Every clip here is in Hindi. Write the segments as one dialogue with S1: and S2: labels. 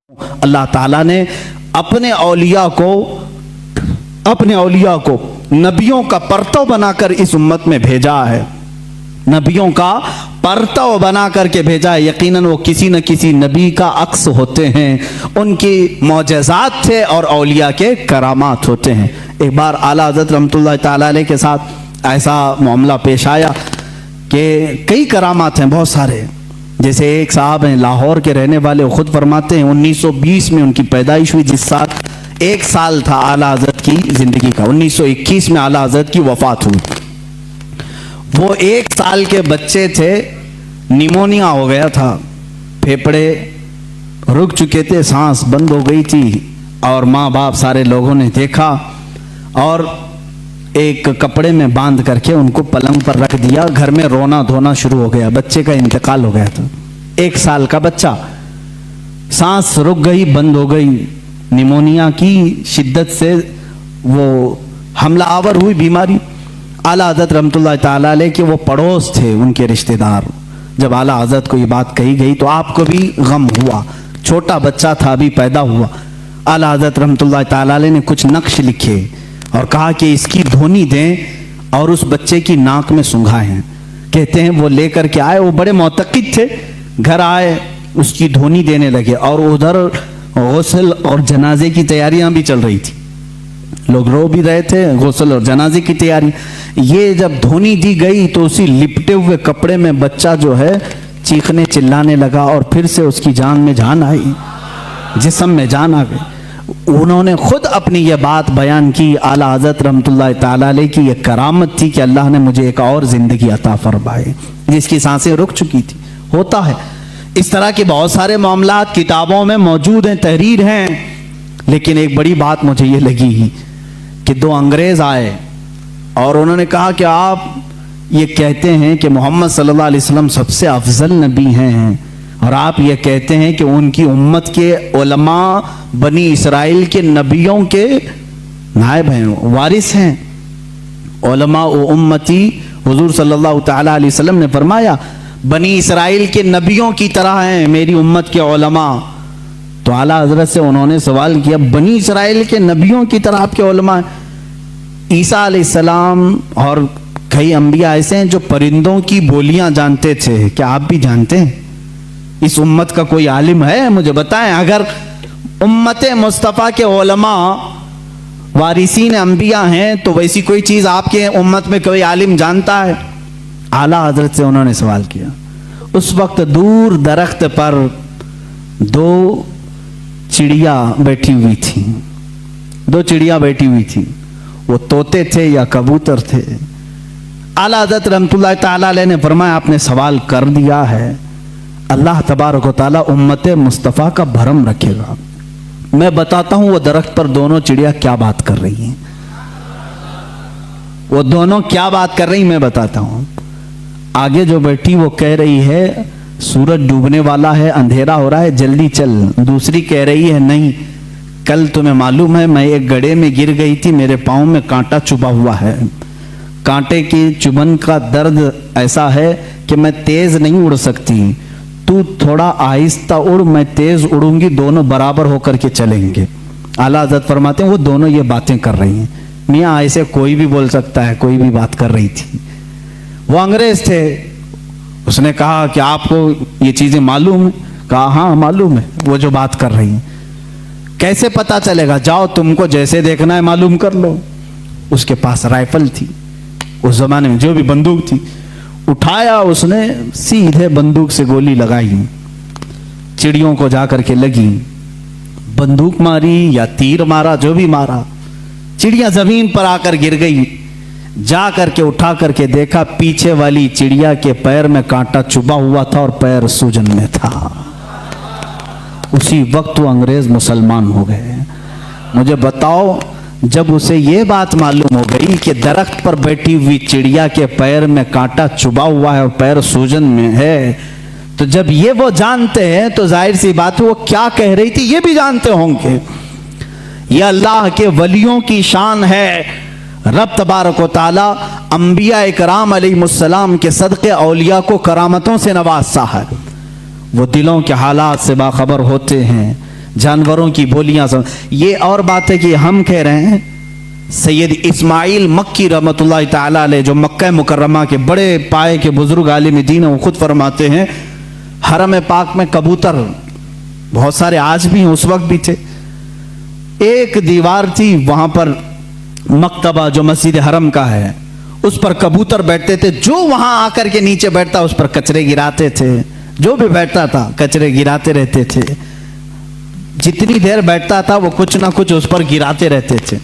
S1: अल्लाह ताला ने अपने औलिया को नबियों का परतव बनाकर इस उम्मत में भेजा है, नबियों का परतव बना करके भेजा है। यकीनन वो किसी न किसी नबी का अक्स होते हैं, उनकी मौजज़ात थे और औलिया के करामात होते हैं। एक बार आला हज़रत रहमतुल्लाह ताला अलैह के साथ ऐसा मामला पेश आया कि कई करामात हैं, बहुत सारे। जैसे एक साहब हैं लाहौर के रहने वाले, वो खुद फरमाते हैं 1920 में उनकी पैदाइश हुई, जिस साल 1 साल था आला हज़रत की ज़िंदगी का। 1921 में आला हज़रत की वफ़ात हुई। वो 1 साल के बच्चे थे, निमोनिया हो गया था, फेफड़े रुक चुके थे, सांस बंद हो गई थी। और माँ बाप सारे लोगों ने देखा और एक कपड़े में बांध करके उनको पलंग पर रख दिया। घर में रोना धोना शुरू हो गया, बच्चे का इंतकाल हो गया था। 1 साल का बच्चा, सांस रुक गई, बंद हो गई, निमोनिया की शिद्दत से वो हमला आवर हुई बीमारी। आला हज़रत रहमतुल्लाह ताला अलैह के वो पड़ोस थे, उनके रिश्तेदार। जब आला हज़रत को ये बात कही गई तो आपको भी गम हुआ, छोटा बच्चा था, अभी पैदा हुआ। आला हज़रत रहमतुल्लाह ताला अलैह ने कुछ नक्श लिखे और कहा कि इसकी धोनी दें और उस बच्चे की नाक में सुंघाएं। कहते हैं वो लेकर के आए, वो बड़े मोतक़िद थे, घर आए, उसकी धोनी देने लगे और उधर गुस्ल और जनाजे की तैयारियां भी चल रही थी। लोग रो भी रहे थे, गुस्ल और जनाजे की तैयारी। ये जब धोनी दी गई तो उसी लिपटे हुए कपड़े में बच्चा जो है चीखने चिल्लाने लगा और फिर से उसकी जान में जान आई, जिस्म में जान आ गई। उन्होंने खुद अपनी ये बात बयान की। आला हज़रत रहमतुल्लाह ताला अलैह की ये करामत थी कि अल्लाह ने मुझे एक और ज़िंदगी अता फरमाई, जिसकी सांसें रुक चुकी थी। होता है इस तरह के बहुत सारे मामलात किताबों में मौजूद हैं, तहरीर हैं। लेकिन एक बड़ी बात मुझे ये लगी कि 2 अंग्रेज़ आए और उन्होंने कहा कि आप ये कहते हैं कि मोहम्मद सल्लल्लाहु अलैहि वसल्लम सबसे अफजल नबी हैं और आप ये कहते हैं कि उनकी उम्मत के उलमा बनी इसराइल के नबियों के नायब हैं, वारिस हैं। उलमा व उम्मती, हुजूर सल्लल्लाहु ताला अलैहि वसल्लम ने फरमाया बनी इसराइल के नबियों की तरह हैं मेरी उम्मत के उलमा। तो आला हज़रत से उन्होंने सवाल किया, बनी इसराइल के नबियों की तरह आपके उलमा? ईसा अलैहिस्सलाम और कई अंबिया ऐसे हैं जो परिंदों की बोलियां जानते थे, क्या आप भी जानते हैं? इस उम्मत का कोई आलिम है? मुझे बताएं। अगर उम्मत मुस्तफ़ा के उलमा वारिसीन अंबिया हैं तो वैसी कोई चीज़ आपके उम्मत में कोई आलिम जानता है? आला हज़रत से उन्होंने सवाल किया। उस वक्त दूर दरख्त पर 2 चिड़िया बैठी हुई थी, 2 चिड़िया बैठी हुई थी। वो तोते थे या कबूतर थे? आला हज़रत रहमतुल्लाह ताला अलैह ने फरमाया आपने सवाल कर दिया है, अल्लाह तबारक व तआला उम्मत मुस्तफ़ा का भरम रखेगा। मैं बताता हूँ वो दरख्त पर दोनों चिड़िया क्या बात कर रही हैं, वो दोनों क्या बात कर रही, मैं बताता हूँ। आगे जो बैठी वो कह रही है सूरज डूबने वाला है, अंधेरा हो रहा है, जल्दी चल। दूसरी कह रही है नहीं, कल तुम्हें मालूम है मैं एक गड्ढे में गिर गई थी, मेरे पाँव में कांटा चुभा हुआ है, कांटे की चुभन का दर्द ऐसा है कि मैं तेज नहीं उड़ सकती, तू थोड़ा आहिस्ता उड़, मैं तेज उड़ूंगी, दोनों बराबर होकर के चलेंगे। आला हज़रत फरमाते हैं वो दोनों ये बातें कर रही हैं। मियाँ ऐसे कोई भी बोल सकता है, कोई भी बात कर रही थी। वो अंग्रेज थे, उसने कहा कि आपको ये चीजें मालूम है? कहा हाँ मालूम है, वो जो बात कर रही हैं। कैसे पता चलेगा? जाओ तुमको जैसे देखना है मालूम कर लो। उसके पास राइफल थी, उस जमाने में जो भी बंदूक थी, उठाया उसने, सीधे बंदूक से गोली लगाई, चिड़ियों को जाकर के लगी। बंदूक मारी या तीर मारा, जो भी मारा, चिड़िया जमीन पर आकर गिर गई। जा करके उठा करके देखा, पीछे वाली चिड़िया के पैर में कांटा चुभा हुआ था और पैर सूजन में था। उसी वक्त वो अंग्रेज मुसलमान हो गए। मुझे बताओ, जब उसे ये बात मालूम हो गई कि दरख्त पर बैठी हुई चिड़िया के पैर में कांटा चुभा हुआ है और पैर सूजन में है, तो जब ये वो जानते हैं तो जाहिर सी बात है वो क्या कह रही थी ये भी जानते होंगे। ये अल्लाह के वलियों की शान है। रब तबारक व तआला अंबिया इकराम अलैहिमुस्सलाम के सदक़े औलिया को करामतों से नवाज़ा है। वो दिलों के हालात से बाखबर होते हैं, जानवरों की बोलियां सुन। ये और बात है कि हम कह रहे हैं सैयद इस्माइल मक्की रहमतुल्लाह ताला अलैह जो मक्का मुकर्रमा के बड़े पाए के बुजुर्ग आलिम दीन हैं, वो खुद फरमाते हैं हरम पाक में कबूतर बहुत सारे आज भी हैं, उस वक्त भी थे। एक दीवार थी वहां पर मक्तबा जो मस्जिद हरम का है, उस पर कबूतर बैठते थे। जो वहां आकर के नीचे बैठता उस पर कचरे गिराते थे, जो भी बैठता था कचरे गिराते रहते थे। जितनी देर बैठता था वो कुछ ना कुछ उस पर गिराते रहते थे।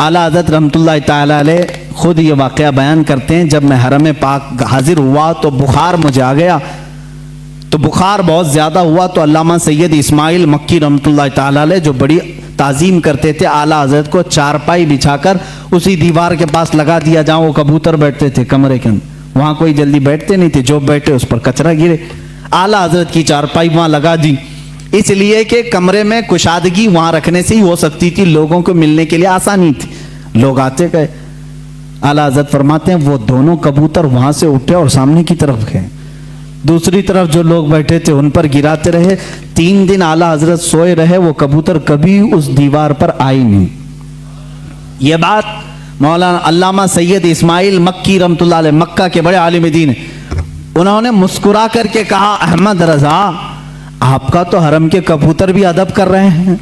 S1: आला हज़रत रहमतुल्लाह ताला अलैह खुद ये वाक़या बयान करते हैं, जब मैं हरम पाक हाजिर हुआ तो बुखार मुझे आ गया। तो बुखार बहुत ज़्यादा हुआ तो अल्लामा सैयद इस्माइल मक्की रहमतुल्लाह ताला अलैह जो बड़ी ताज़ीम करते थे, आला हज़रत को चारपाई बिछाकर उसी दीवार के पास लगा दिया जहाँ वो कबूतर बैठते थे कमरे के अंदर। वहाँ कोई जल्दी बैठते नहीं थे, जो बैठे उस पर कचरा गिरे। आला हज़रत की चारपाई वहाँ लगा दी, इसलिए कि कमरे में कुशादगी वहाँ रखने से ही हो सकती थी, लोगों को मिलने के लिए आसानी थी, लोग आते गए। आला हज़रत फरमाते हैं वो दोनों कबूतर वहाँ से उठे और सामने की तरफ गए, दूसरी तरफ जो लोग बैठे थे उन पर गिराते रहे। 3 दिन आला हज़रत सोए रहे, वो कबूतर कभी उस दीवार पर आई नहीं। ये बात मौलाना अल्लामा सैयद इस्माइल मक्की रहमतुल्लाह अलैह मक्का के बड़े आलिम दीन, उन्होंने मुस्कुरा करके कहा अहमद रजा आपका तो हरम के कबूतर भी अदब कर रहे हैं।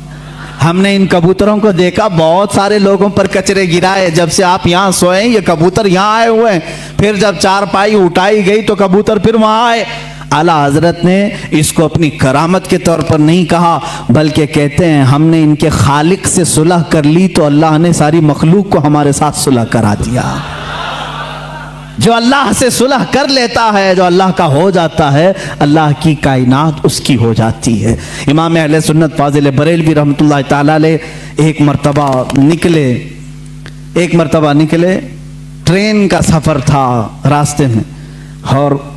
S1: हमने इन कबूतरों को देखा, बहुत सारे लोगों पर कचरे गिराए, जब से आप यहाँ सोए ये कबूतर यहाँ आए हुए हैं। फिर जब चारपाई उठाई गई तो कबूतर फिर वहाँ आए। आला हज़रत ने इसको अपनी करामत के तौर पर नहीं कहा, बल्कि कहते हैं हमने इनके खालिक से सुलह कर ली तो अल्लाह ने सारी मखलूक को हमारे साथ सुलह करा दिया। जो अल्लाह से सुलह कर लेता है, जो अल्लाह का हो जाता है, अल्लाह की कायनात उसकी हो जाती है। इमाम अहले सुन्नत फाजिल बरेलवी रहमतुल्लाह ताला अलैह एक मरतबा निकले, ट्रेन का सफ़र था रास्ते में, और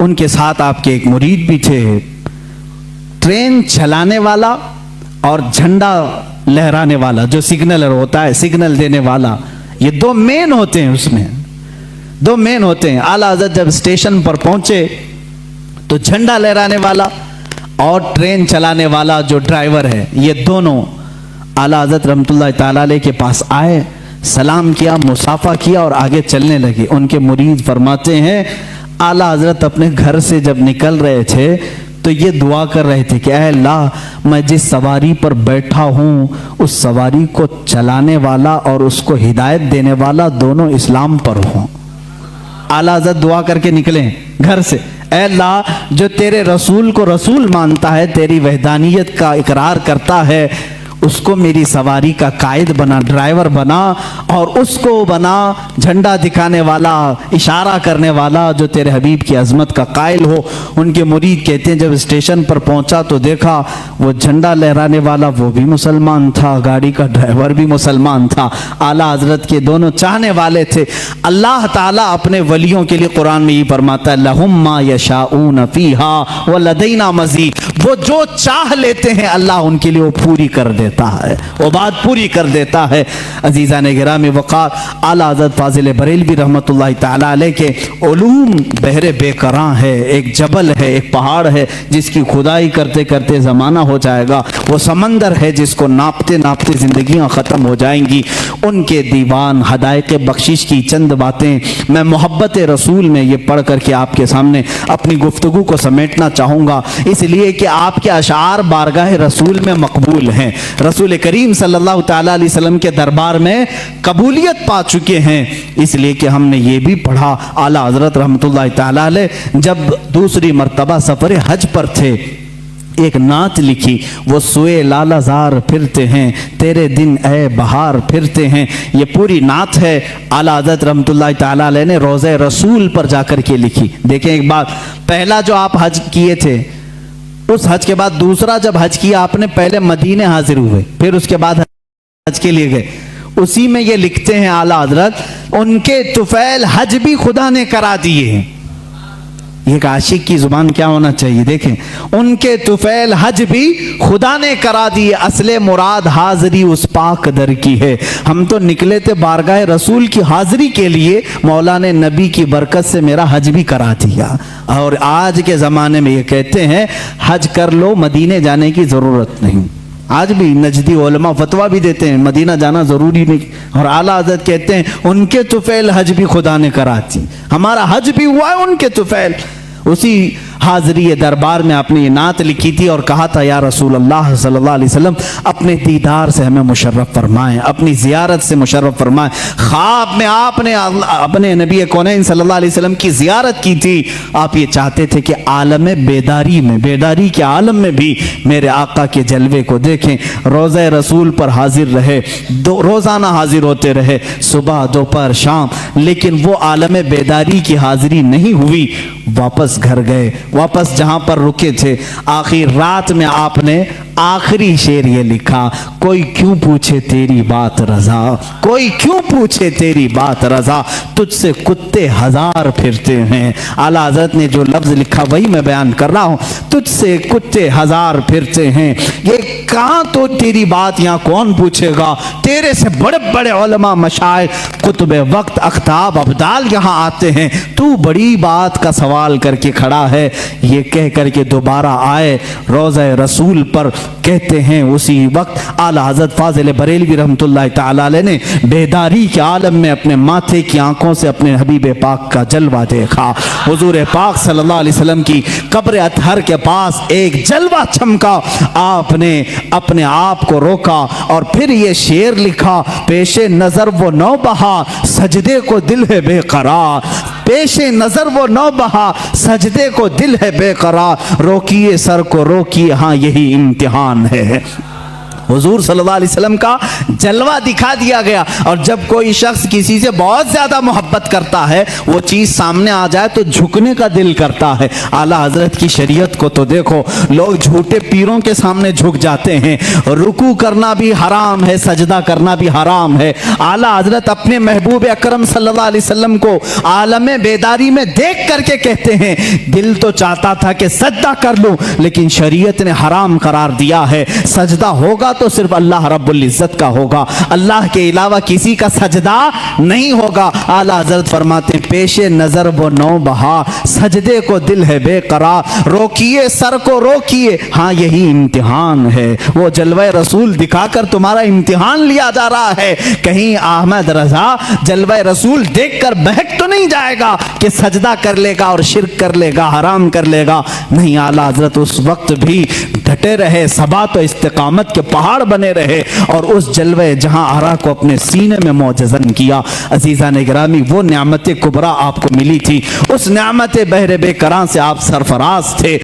S1: उनके साथ आपके एक मुरीद भी थे। ट्रेन चलाने वाला और झंडा लहराने वाला जो सिग्नलर होता है, सिग्नल देने वाला, ये 2 मेन होते हैं, उसमें 2 मेन होते हैं। आला हज़रत जब स्टेशन पर पहुंचे तो झंडा लहराने वाला और ट्रेन चलाने वाला जो ड्राइवर है, ये दोनों आला हज़रत रहमतुल्लाह ताला अलैह के पास आए, सलाम किया, मुसाफा किया और आगे चलने लगे। उनके मुरीद फरमाते हैं आला हज़रत अपने घर से जब निकल रहे थे तो ये दुआ कर रहे थे कि ऐ अल्लाह मैं जिस सवारी पर बैठा हूँ उस सवारी को चलाने वाला और उसको हिदायत देने वाला दोनों इस्लाम पर हों। आला हज़रत दुआ करके निकले घर से, ऐ अल्लाह जो तेरे रसूल को रसूल मानता है, तेरी वहदानियत का इकरार करता है, उसको मेरी सवारी का कायद बना, ड्राइवर बना, और उसको बना झंडा दिखाने वाला, इशारा करने वाला, जो तेरे हबीब की अजमत का कायल हो। उनके मुरीद कहते हैं जब स्टेशन पर पहुंचा तो देखा वो झंडा लहराने वाला वो भी मुसलमान था, गाड़ी का ड्राइवर भी मुसलमान था। आला हज़रत के दोनों चाहने वाले थे। अल्लाह ताला अपने वलियों के लिए कुरान में ये फरमाता है लहुम मा यशाऊन फीहा व लदैना मज़ीद, वो जो चाह लेते हैं अल्लाह उनके लिए वो पूरी कर देता है, वो बात पूरी कर देता है। अजीज़ान गिरामी वक़ार, आला हज़रत फाजिल बरेलवी रहमतुल्लाह ताला अलैह के उलूम बहरे बेकरां है, एक जबल है, एक पहाड़ है जिसकी खुदाई करते करते ज़माना हो जाएगा। वो समंदर है जिसको नापते नापते ज़िंदगियाँ ख़त्म हो जाएंगी। उनके दीवान हदायक़ बख्शिश की चंद बातें मैं मोहब्बत रसूल में ये पढ़ करके आपके सामने अपनी गुफ्तगू को समेटना चाहूँगा, इसलिए कि आपके अशार बारगाह रसूल में मकबूल हैं, रसूल करीम सल्लल्लाहु ताला अलैहि वसल्लम के दरबार में कबूलियत पा चुके हैं। इसलिए कि हमने ये भी पढ़ा आला हज़रत रहमतुल्लाह ताला अलैह जब दूसरी मर्तबा सफ़र हज पर थे, एक नात लिखी, वो सुए लालाजार फिरते हैं तेरे दिन ए बहार फिरते हैं। ये पूरी नात है आला हज़रत रहमतुल्लाह ताला अलैह ने रोज़े रसूल पर जाकर के लिखी। देखें एक बात, पहला जो आप हज किए थे, उस हज के बाद दूसरा जब हज किया आपने, पहले मदीने हाजिर हुए, फिर उसके बाद हज के लिए गए। उसी में ये लिखते हैं आला हज़रत, उनके तुफैल हज भी खुदा ने करा दिए हैं। एक आशिक की जुबान क्या होना चाहिए? देखें, उनके तुफैल हज भी खुदा ने करा दी, असले मुराद हाजिरी उस पाक दर की है। हम तो निकले थे बारगाह रसूल की हाजिरी के लिए, मौला ने नबी की बरकत से मेरा हज भी करा दिया। और आज के ज़माने में ये कहते हैं हज कर लो, मदीने जाने की ज़रूरत नहीं। आज भी नजदी उलमा फतवा भी देते हैं मदीना जाना ज़रूरी नहीं, और आला हज़रत कहते हैं उनके तुफैल हज भी खुदा ने करा दी, हमारा हज भी हुआ है उनके तुफैल। उसी हाज़री दरबार में आपने ये नात लिखी थी और कहा था, या रसूल अल्लाह सल्लल्लाहु अलैहि वसल्लम अपने दीदार से हमें मुशर्रफ फरमाएं, अपनी ज़ियारत से मुशर्रफ फरमाएं। ख्वाब में आपने अपने नबी कौनैन सल्लल्लाहु अलैहि वसल्लम की ज़ियारत की थी। आप ये चाहते थे कि आलम बेदारी में, बेदारी के आलम में भी मेरे आका के जलवे को देखें। रोज़े रसूल पर हाजिर रहे, रोज़ाना हाजिर होते रहे, सुबह दोपहर शाम, लेकिन वो आलम बेदारी की हाजिरी नहीं हुई। वापस घर गए, वापस जहां पर रुके थे, आखिर रात में आपने आखिरी शेर ये लिखा, कोई क्यों पूछे तेरी बात रजा, कोई क्यों पूछे तेरी बात रजा, तुझसे कुत्ते हजार फिरते हैं। आला हज़रत ने जो लफ्ज़ लिखा वही मैं बयान कर रहा हूँ, तुझसे कुत्ते हजार फिरते हैं। ये कहाँ तो तेरी बात यहाँ कौन पूछेगा, तेरे से बड़े बड़े उलमा मशाइख कुतुब वक्त अख्ताब अब्दाल यहाँ आते हैं, तू बड़ी बात का सवाल करके खड़ा है। ये कह करके दोबारा आए रोज़े रसूल पर। कहते हैं उसी वक्त आला हज़रत फाज़िल बरेलवी रहमतुल्लाह तआला अलैह ने बेदारी के आलम में अपने माथे की आंखों से अपने हबीब पाक का जलवा देखा। हुजूर पाक सल्लल्लाहु अलैहि वसल्लम की कब्र अतहर के पास एक जलवा चमका। आपने अपने आप को रोका और फिर ये शेर लिखा, पेशे नजर वो नौ बहा, सजदे को दिल है बेकरार, पेशे नजर वो नौ बहा, सजदे को दिल है बेकरार, रोकिए सर को रोकिए, हाँ यही इम्तिहान है। हुजूर सल्लल्लाहु अलैहि वसल्लम का जलवा दिखा दिया गया। और जब कोई शख्स किसी से बहुत ज्यादा मोहब्बत करता है, वो चीज सामने आ जाए तो झुकने का दिल करता है। आला हजरत की शरीयत को तो देखो, लोग झूठे पीरों के सामने झुक जाते हैं। रुकू करना भी हराम है, सजदा करना भी हराम है। आला हजरत अपने महबूब अकरम सल्लल्लाहु अलैहि वसल्लम को आलम बेदारी में देख करके कहते हैं, दिल तो चाहता था कि सजदा कर लूं, लेकिन शरीयत ने हराम करार दिया है। सजदा होगा तो सिर्फ अल्लाह रब्बुल इज्जत का होगा, अल्लाह के अलावा किसी का सजदा नहीं होगा। आला हज़रत फरमाते हैं, पेशे नजर वो नौ बहा, सजदे को दिल है बेकरार, रोकिए सर को रोकिए, हाँ यही इम्तिहान है। वो जलवा रसूल दिखाकर तुम्हारा इम्तिहान लिया जा रहा है। कहीं अहमद रजा जलवा रसूल देखकर बहक तो नहीं जाएगा कि सजदा कर लेगा और शिर्क कर लेगा, हराम कर लेगा। नहीं, आला हज़रत उस वक्त भी डटे रहे, सबात और इस्तिकामत के पहाड़ बने रहे और उस जलवे जहां आरा को अपने सीने में मौजज़न किया। अजीज़ा ने गिरामी, वो नेमत कुबरा आपको मिली थी, उस नेमत बहरे बेकरां से आप सरफराज थे।